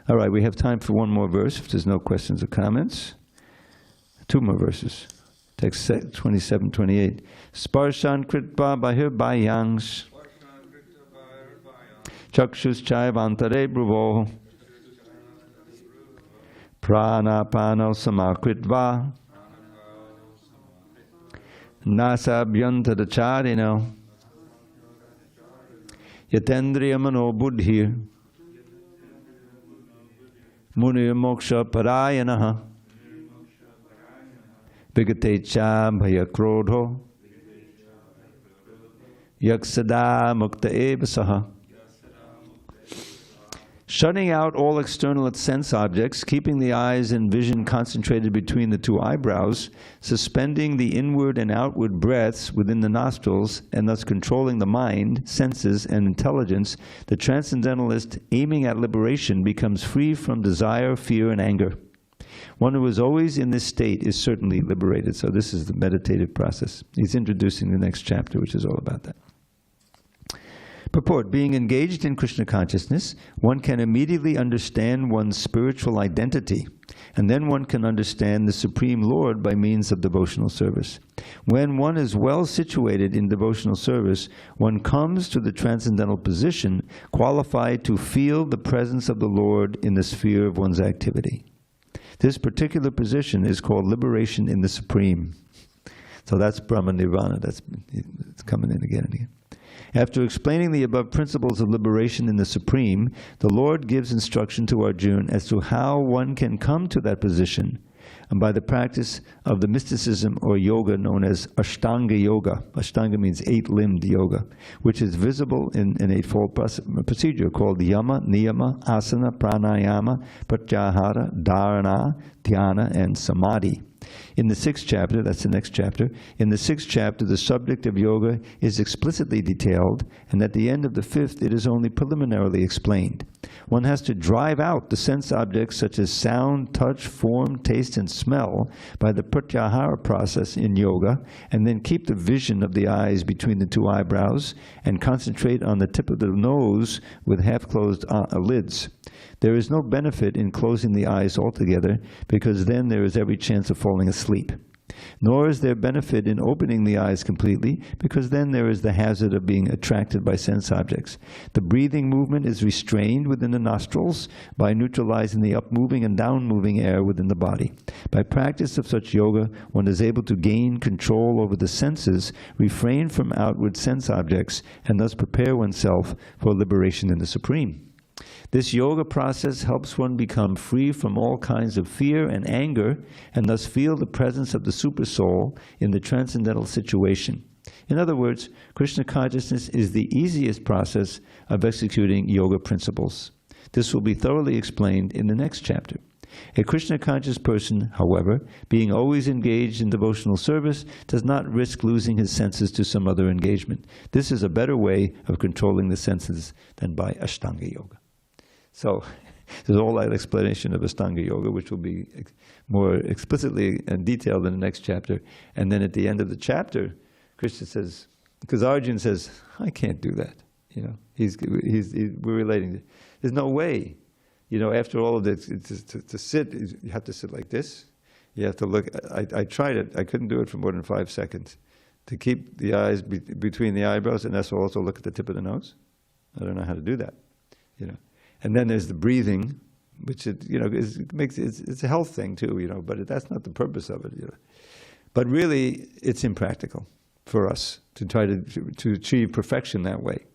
All right, we have time for one more verse, if there's no questions or comments. Two more verses. Text 27, 28. Sparshan kritva bahirbayangs chakshus chayavantare bruvo pranapano samakritva nasabhyantadacharino yatendriya mano buddhir munir moksha parayanaha Vigatecha bhaya krodho yaksada mukta evasaha. Shutting out all external sense objects, keeping the eyes and vision concentrated between the two eyebrows, suspending the inward and outward breaths within the nostrils, and thus controlling the mind, senses, and intelligence, the transcendentalist aiming at liberation becomes free from desire, fear, and anger. One who is always in this state is certainly liberated. So this is the meditative process. He's introducing the next chapter, which is all about that. Purport: being engaged in Krishna consciousness, one can immediately understand one's spiritual identity, and then one can understand the Supreme Lord by means of devotional service. When one is well situated in devotional service, one comes to the transcendental position qualified to feel the presence of the Lord in the sphere of one's activity. This particular position is called liberation in the Supreme. So that's Brahma Nirvana. It's coming in again and again. After explaining the above principles of liberation in the Supreme, the Lord gives instruction to Arjuna as to how one can come to that position, and by the practice of the mysticism or yoga known as Ashtanga Yoga. Ashtanga means eight-limbed yoga, which is visible in an eightfold procedure called Yama, Niyama, Asana, Pranayama, Pratyahara, Dharana, Dhyana, and Samadhi. In the 6th chapter, that's the next chapter, in the 6th chapter the subject of yoga is explicitly detailed, and at the end of the 5th it is only preliminarily explained. one has to drive out the sense objects such as sound, touch, form, taste, and smell by the pratyahara process in yoga, and then keep the vision of the eyes between the two eyebrows and concentrate on the tip of the nose with half-closed lids. There is no benefit in closing the eyes altogether, because then there is every chance of falling asleep. Nor is there benefit in opening the eyes completely, because then there is the hazard of being attracted by sense objects. The breathing movement is restrained within the nostrils by neutralizing the up-moving and down-moving air within the body. By practice of such yoga, one is able to gain control over the senses, refrain from outward sense objects, and thus prepare oneself for liberation in the Supreme. This yoga process helps one become free from all kinds of fear and anger, and thus feel the presence of the Supersoul in the transcendental situation. In other words, Krishna consciousness is the easiest process of executing yoga principles. This will be thoroughly explained in the next chapter. A Krishna conscious person, however, being always engaged in devotional service, does not risk losing his senses to some other engagement. This is a better way of controlling the senses than by Ashtanga yoga. So, there's all that explanation of Ashtanga Yoga, which will be more explicitly and detailed in the next chapter. And then at the end of the chapter, Krishna says, because Arjuna says, I can't do that. You know, we're relating. There's no way. You know, after all of this, to sit, you have to sit like this. You have to look. I tried it. I couldn't do it for more than 5 seconds. To keep the eyes between the eyebrows, and that's also look at the tip of the nose. I don't know how to do that. You know. And then there's the breathing, which it's a health thing too, you know. But that's not the purpose of it. You know. But really, it's impractical for us to try to achieve perfection that way.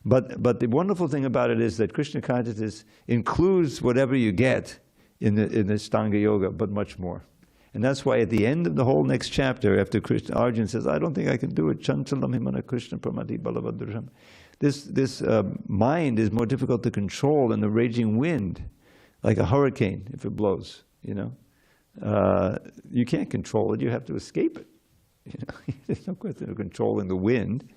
But the wonderful thing about it is that Krishna consciousness includes whatever you get in the Ashtanga Yoga, but much more. And that's why at the end of the whole next chapter, after Arjuna says, I don't think I can do it, Chanchalam himana Krishna pramati balavadrusham. This mind is more difficult to control than the raging wind, like a hurricane if it blows, you know. You can't control it, you have to escape it. You know? There's no question of controlling the wind.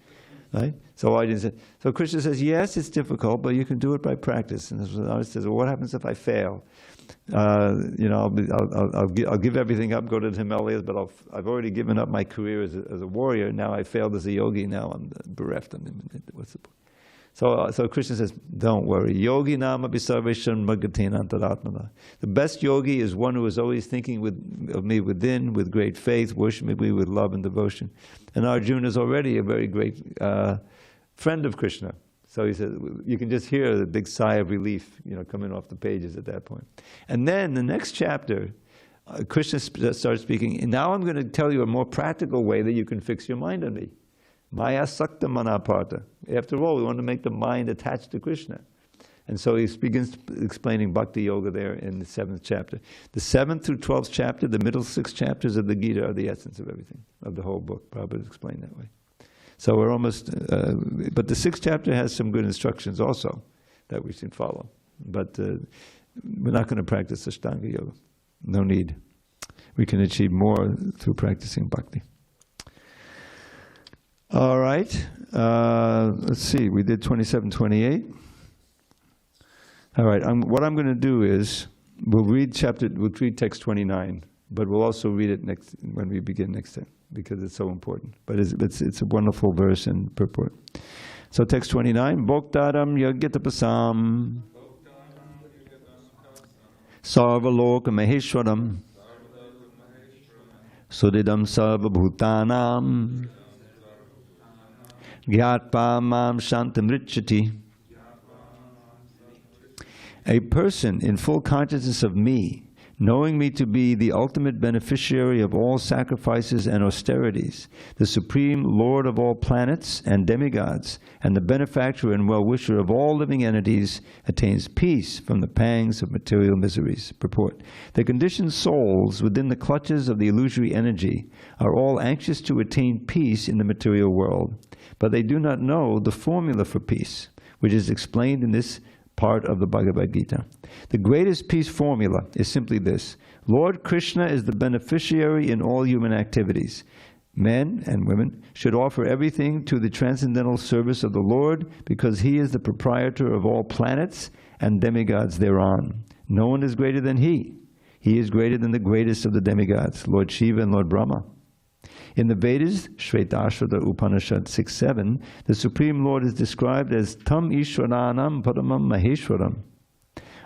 Right? So Krishna says, yes, it's difficult, but you can do it by practice. And Arjuna says, well, what happens if I fail? You know, I'll give everything up, go to the Himalayas, but I've already given up my career as a warrior. Now I failed as a yogi. Now I'm bereft. What's the point? So Krishna says, don't worry. Yogi nama bisarvesham magatina antaratmana. The best yogi is one who is always thinking of me within, with great faith, worshiping me with love and devotion. And Arjuna is already a very great friend of Krishna. So he says, you can just hear the big sigh of relief, you know, coming off the pages at that point. And then the next chapter, Krishna starts speaking, and now I'm going to tell you a more practical way that you can fix your mind on me. Maya sakta manaparta. After all, we want to make the mind attached to Krishna. And so he begins explaining Bhakti Yoga there in the 7th chapter. The 7th through 12th chapter, the middle 6 chapters of the Gita are the essence of everything, of the whole book. Prabhupada explained that way. So we're almost, but the 6th chapter has some good instructions also that we should follow. But we're not going to practice Ashtanga Yoga. No need. We can achieve more through practicing Bhakti. All right. Let's see. We did 27, 28. All right. What I'm going to do is we'll read text 29, but we'll also read it next when we begin next time because it's so important. But it's a wonderful verse and purport. So text 29. Bhoktaram yagitapasam sarvaloka maheshwaram sudidam sarvabhutanam Gyatpa mam shantamrichati. A person in full consciousness of me, knowing me to be the ultimate beneficiary of all sacrifices and austerities, the supreme Lord of all planets and demigods, and the benefactor and well-wisher of all living entities, attains peace from the pangs of material miseries. Purport. The conditioned souls within the clutches of the illusory energy are all anxious to attain peace in the material world, but they do not know the formula for peace, which is explained in this part of the Bhagavad Gita. The greatest peace formula is simply this: Lord Krishna is the beneficiary in all human activities. Men and women should offer everything to the transcendental service of the Lord because He is the proprietor of all planets and demigods thereon. No one is greater than he. He is greater than the greatest of the demigods, Lord Shiva and Lord Brahma. In the Vedas, Shvetashvata Upanishad 6.7, the Supreme Lord is described as Tam Ishwaranam Paramam Maheshwaram.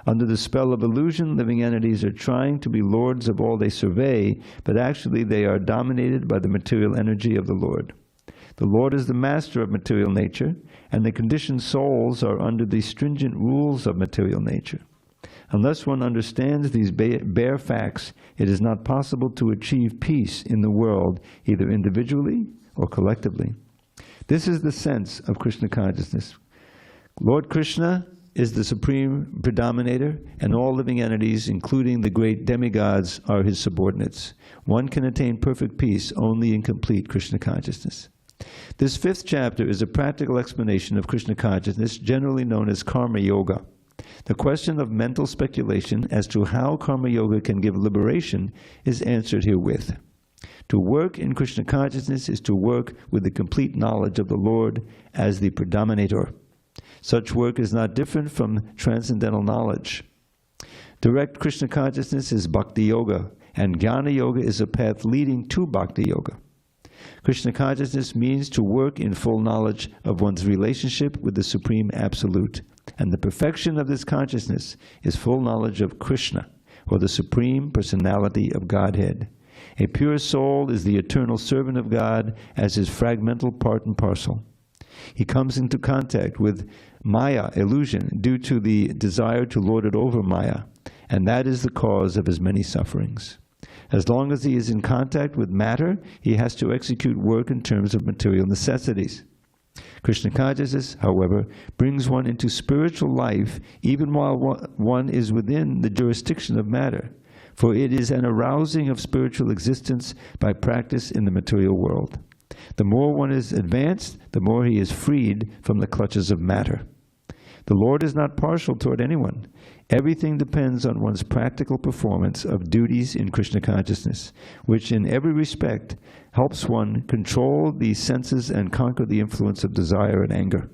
Under the spell of illusion, living entities are trying to be lords of all they survey, but actually they are dominated by the material energy of the Lord. The Lord is the master of material nature, and the conditioned souls are under the stringent rules of material nature. Unless one understands these bare facts, it is not possible to achieve peace in the world, either individually or collectively. This is the sense of Krishna consciousness. Lord Krishna is the supreme predominator, and all living entities, including the great demigods, are his subordinates. One can attain perfect peace only in complete Krishna consciousness. This 5th chapter is a practical explanation of Krishna consciousness, generally known as Karma Yoga. The question of mental speculation as to how Karma Yoga can give liberation is answered herewith. To work in Krishna consciousness is to work with the complete knowledge of the Lord as the predominator. Such work is not different from transcendental knowledge. Direct Krishna consciousness is Bhakti Yoga, and Jnana Yoga is a path leading to Bhakti Yoga. Krishna consciousness means to work in full knowledge of one's relationship with the Supreme Absolute. And the perfection of this consciousness is full knowledge of Kṛṣṇa, or the Supreme Personality of Godhead. A pure soul is the eternal servant of God as his fragmental part and parcel. He comes into contact with Maya, illusion, due to the desire to lord it over Maya, and that is the cause of his many sufferings. As long as he is in contact with matter, he has to execute work in terms of material necessities. Krishna consciousness, however, brings one into spiritual life even while one is within the jurisdiction of matter, for it is an arousing of spiritual existence by practice in the material world. The more one is advanced, the more he is freed from the clutches of matter. The Lord is not partial toward anyone. Everything depends on one's practical performance of duties in Krishna consciousness, which in every respect helps one control the senses and conquer the influence of desire and anger.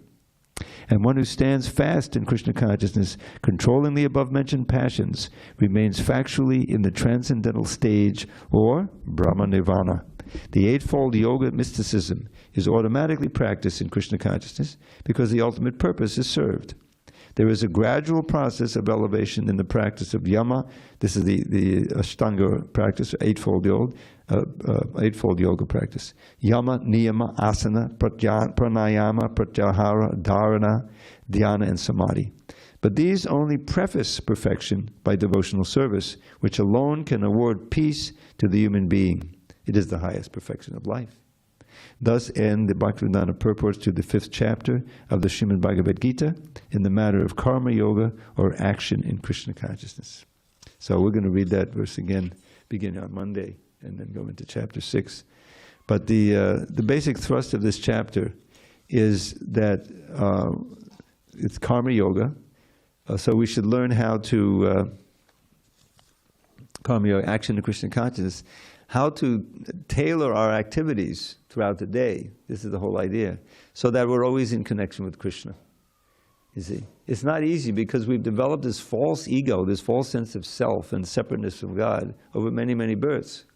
And one who stands fast in Krishna consciousness, controlling the above-mentioned passions, remains factually in the transcendental stage, or Brahma Nirvana. The eightfold yoga mysticism is automatically practiced in Krishna consciousness because the ultimate purpose is served. There is a gradual process of elevation in the practice of yama. This is the Ashtanga practice, eightfold yoga practice. Yama, niyama, asana, pranayama, pratyahara, dharana, dhyana, and samadhi. But these only preface perfection by devotional service, which alone can award peace to the human being. It is the highest perfection of life. Thus end the Bhaktivedanta purports to the 5th chapter of the Srimad Bhagavad Gita in the matter of karma yoga, or action in Krishna consciousness. So we're going to read that verse again, beginning on Monday, and then go into chapter 6. But the basic thrust of this chapter is that it's karma yoga, so we should learn how to, karma yoga, action in Krishna consciousness, how to tailor our activities throughout the day. This is the whole idea, so that we're always in connection with Krishna. You see, it's not easy because we've developed this false ego, this false sense of self and separateness from God over many, many births.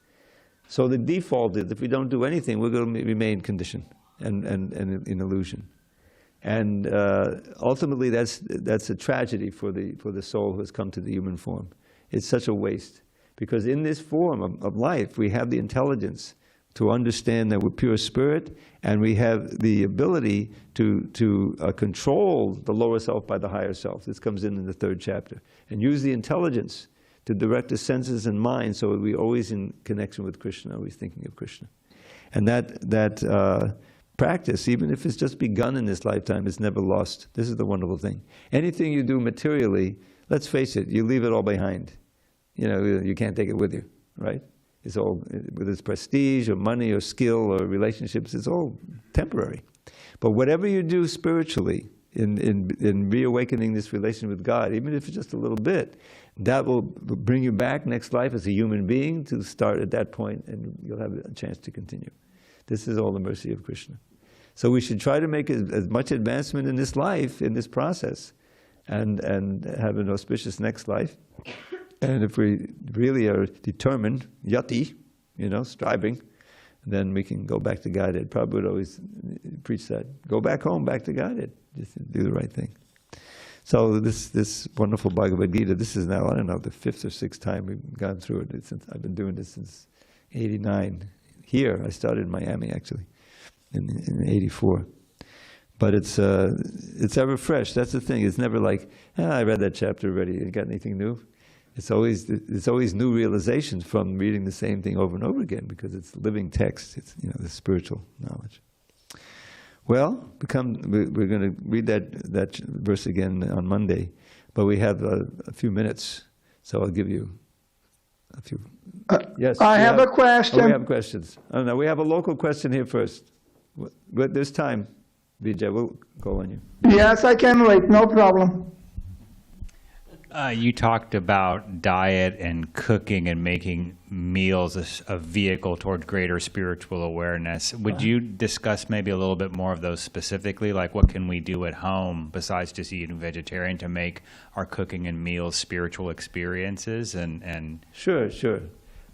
So the default is, if we don't do anything, we're going to remain conditioned and in illusion. And ultimately, that's a tragedy for the soul who has come to the human form. It's such a waste. Because in this form of life, we have the intelligence to understand that we're pure spirit, and we have the ability to control the lower self by the higher self. This comes in the 3rd chapter. And use the intelligence to direct the senses and mind so that we're always in connection with Krishna, always thinking of Krishna. And that practice, even if it's just begun in this lifetime, is never lost. This is the wonderful thing. Anything you do materially, let's face it, you leave it all behind. You know, you can't take it with you, right? It's all, whether it's prestige or money or skill or relationships, it's all temporary. But whatever you do spiritually in reawakening this relation with God, even if it's just a little bit, that will bring you back next life as a human being to start at that point, and you'll have a chance to continue. This is all the mercy of Krishna. So we should try to make as much advancement in this life, in this process, and have an auspicious next life. And if we really are determined, yati, striving, then we can go back to Godhead. Prabhupada would always preach that. Go back home, back to Godhead. Just do the right thing. So this wonderful Bhagavad Gita, this is now, I don't know, the 5th or 6th time we've gone through it. I've been doing this since '89. Here, I started in Miami, actually, in '84. But it's ever fresh. That's the thing. It's never like, I read that chapter already. You got anything new? It's always new realizations from reading the same thing over and over again, because it's living text. It's the spiritual knowledge. Well, we're going to read that verse again on Monday, but we have a few minutes, so I'll give you a few. Yes, I have a question. Oh, we have questions. Oh, no, we have a local question here first. But this time, Vijay, we'll call on you. Yes, I can wait, no problem. You talked about diet and cooking and making meals a vehicle toward greater spiritual awareness. Would you discuss maybe a little bit more of those specifically? Like, what can we do at home besides just eating vegetarian to make our cooking and meals spiritual experiences? And Sure.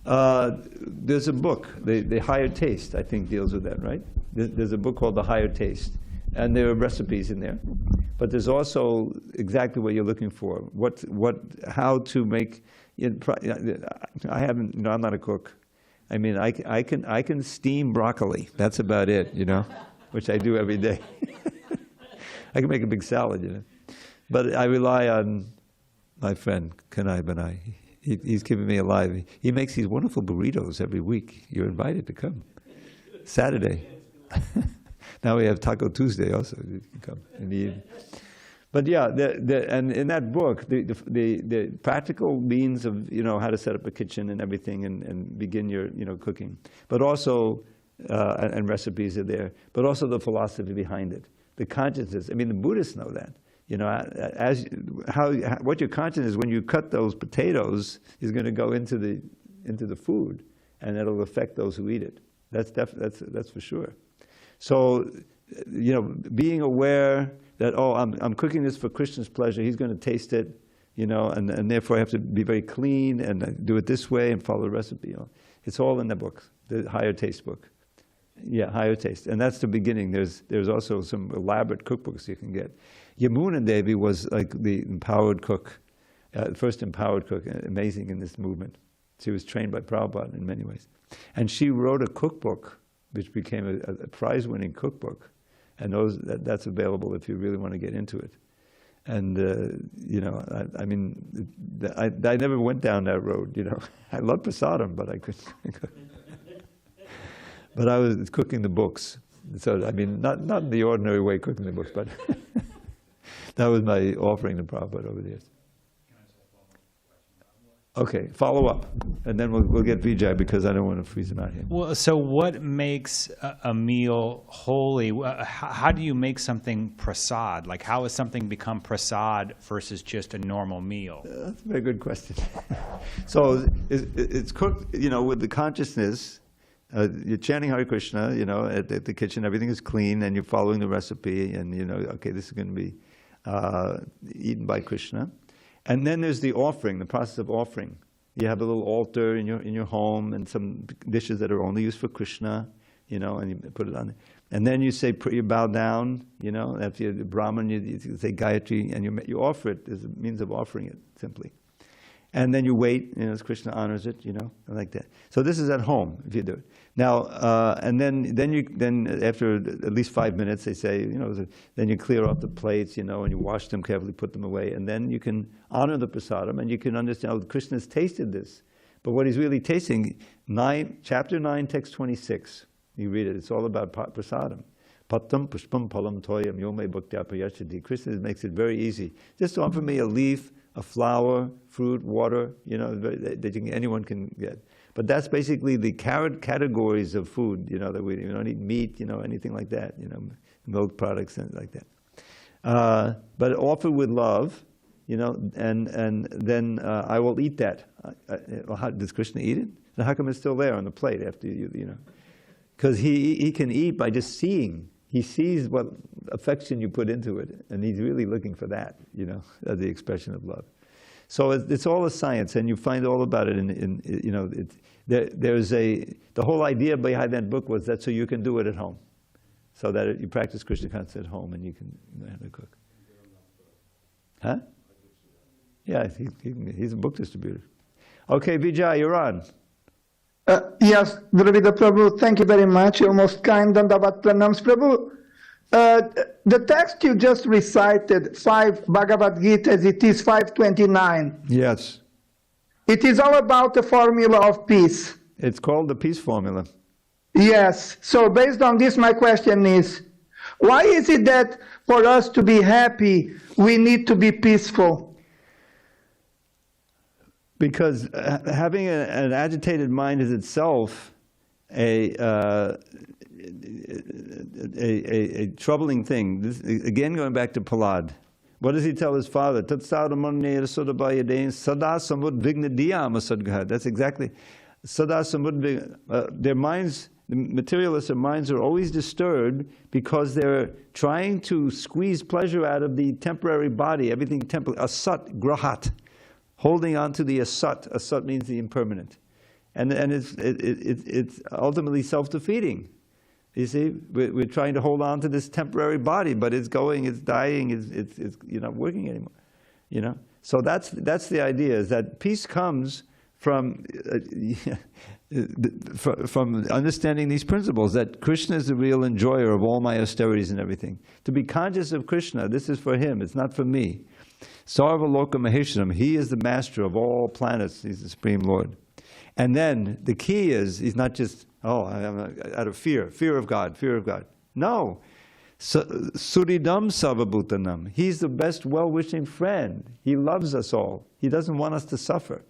There's a book, The Higher Taste, I think deals with that, right? There's a book called The Higher Taste, and there are recipes in there. But there's also exactly what you're looking for. How to make. I haven't. I'm not a cook. I mean, I can steam broccoli. That's about it. Which I do every day. I can make a big salad. But I rely on my friend Kṛṣṇa Benai. He's keeping me alive. He makes these wonderful burritos every week. You're invited to come. Saturday. Now we have Taco Tuesday also. You can come in the evening. But yeah, and in that book, the practical means of how to set up a kitchen and everything, and begin your cooking, but also and recipes are there, but also the philosophy behind it, the consciousness. I mean, the Buddhists know that. What your conscience is when you cut those potatoes is going to go into the food, and it'll affect those who eat it. That's for sure. So, being aware that, I'm cooking this for Krishna's pleasure, he's going to taste it, and therefore I have to be very clean and do it this way and follow the recipe. It's all in the book, the Higher Taste book. Yeah, Higher Taste. And that's the beginning. There's also some elaborate cookbooks you can get. Yamuna Devi was like the empowered cook, first empowered cook, amazing in this movement. She was trained by Prabhupada in many ways. And she wrote a cookbook which became a prize-winning cookbook, and that's available if you really want to get into it. And I never went down that road. I love prasadam, but I couldn't. But I was cooking the books, so not in the ordinary way cooking the books, but that was my offering to Prabhupada over the years. Okay, follow up, and then we'll get Vijay, because I don't want to freeze him out here. well, so what makes a meal holy? How do you make something prasad? Like, how has something become prasad versus just a normal meal? That's a very good question. So it's cooked, with the consciousness. You're chanting Hare Krishna, at the kitchen. Everything is clean, and you're following the recipe, and okay, this is going to be eaten by Krishna. And then there's the offering, the process of offering. You have a little altar in your home, and some dishes that are only used for Krishna, and you put it on there. And then you bow down, after you're the Brahman, you say Gayatri, and you offer it as a means of offering it, simply. And then you wait, as Krishna honors it, like that. So this is at home, if you do it. Now, and then after at least 5 minutes, they say, then you clear off the plates, and you wash them carefully, put them away, and then you can honor the prasadam, and you can understand, Krishna's tasted this. But what he's really tasting, chapter 9, text 26, you read it, it's all about prasadam. Pattam pushpam palam toyam yome bhaktya prayachati. Krishna makes it very easy. Just offer me a leaf, a flower, fruit, water, that anyone can get. But that's basically the categories of food, that we don't eat meat, anything like that, milk products and like that. But offer with love, and then I will eat that. Does Krishna eat it? Then how come it's still there on the plate after you? Because he can eat by just seeing. He sees what affection you put into it, and he's really looking for that, as the expression of love. So it's all a science, and you find all about it the whole idea behind that book was that so you can do it at home. So that you practice Krishna consciousness at home and you can learn how to cook. Huh? Yeah, he's a book distributor. Okay, Vijay, you're on. Yes, Dravida Prabhu, thank you very much. You're most kind. Dandavat pranams, Prabhu. The text you just recited, 5 Bhagavad Gita, as it is 529. Yes. It is all about the formula of peace. It's called the peace formula. Yes. So based on this, my question is, why is it that for us to be happy, we need to be peaceful? Because having an agitated mind is itself a troubling thing. This, again, going back to Prahlad. What does he tell his father? That's exactly. Their minds, the materialists' minds are always disturbed because they're trying to squeeze pleasure out of the temporary body, everything temporary, asat, grahat. Holding on to the asat. Asat means the impermanent. And it's ultimately self-defeating. You see, we're trying to hold on to this temporary body, but it's going, it's dying, it's not working anymore. So that's the idea, is that peace comes from understanding these principles, that Krishna is the real enjoyer of all my austerities and everything. To be conscious of Krishna, this is for him, it's not for me. Sarva Loka Maheshwaram, he is the master of all planets, he's the Supreme Lord. And then the key is, he's not just, I'm out of fear of God, fear of God. No. Suridam Sarvabhutanam, he's the best well-wishing friend. He loves us all. He doesn't want us to suffer.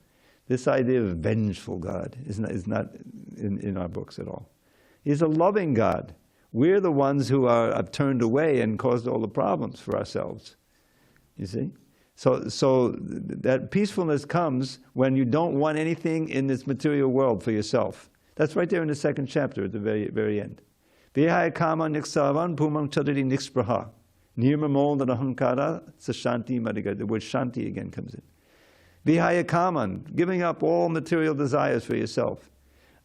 This idea of vengeful God is not in our books at all. He's a loving God. We're the ones who have turned away and caused all the problems for ourselves. You see? So that peacefulness comes when you don't want anything in this material world for yourself. That's right there in the second chapter at the very, very end. Vihaya kama niksavan pumam chadari nikspraha. Nirmamol narahankara sashanti madiga. The word shanti again comes in. Vihaya kaman, giving up all material desires for yourself.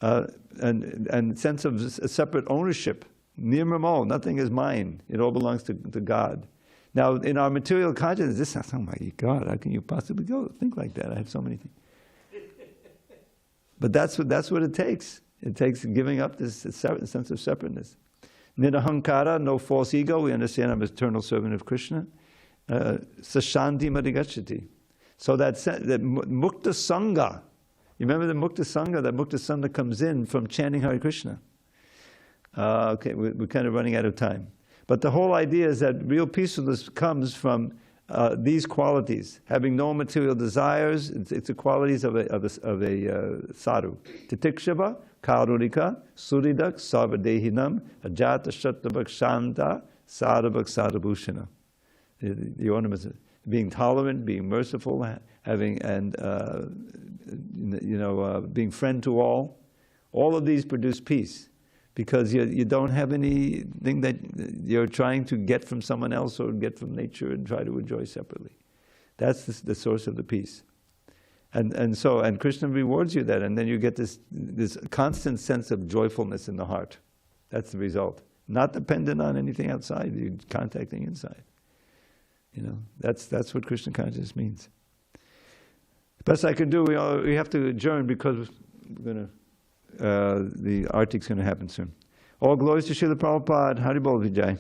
And sense of a separate ownership. Nirmamol, nothing is mine. It all belongs to God. Now, in our material consciousness, this sounds, oh my God, how can you possibly think like that? I have so many things. But that's what it takes. It takes giving up this sense of separateness. Nirahankara, no false ego. We understand I'm an eternal servant of Krishna. Sashanti madhigachati. So that mukta sangha. You remember the mukta sangha? That mukta sangha comes in from chanting Hare Krishna. Okay, we're kind of running out of time. But the whole idea is that real peacefulness comes from these qualities, having no material desires. It's the qualities of a sadhu. Titikshava, karulika, suridak, sarvadehinam, ajata shattabhak shanta, sadhavak sadhabhushana. The ornaments, being tolerant, being merciful, being friend to all. All of these produce peace. Because you don't have anything that you're trying to get from someone else or get from nature and try to enjoy separately. That's the source of the peace. And Krishna rewards you that, and then you get this constant sense of joyfulness in the heart. That's the result. Not dependent on anything outside, you're contacting inside. That's what Krishna consciousness means. The best I can do, we have to adjourn because we're going to the artic's going to happen soon. All glories to Srila Prabhupada. Hari Bol Vijay.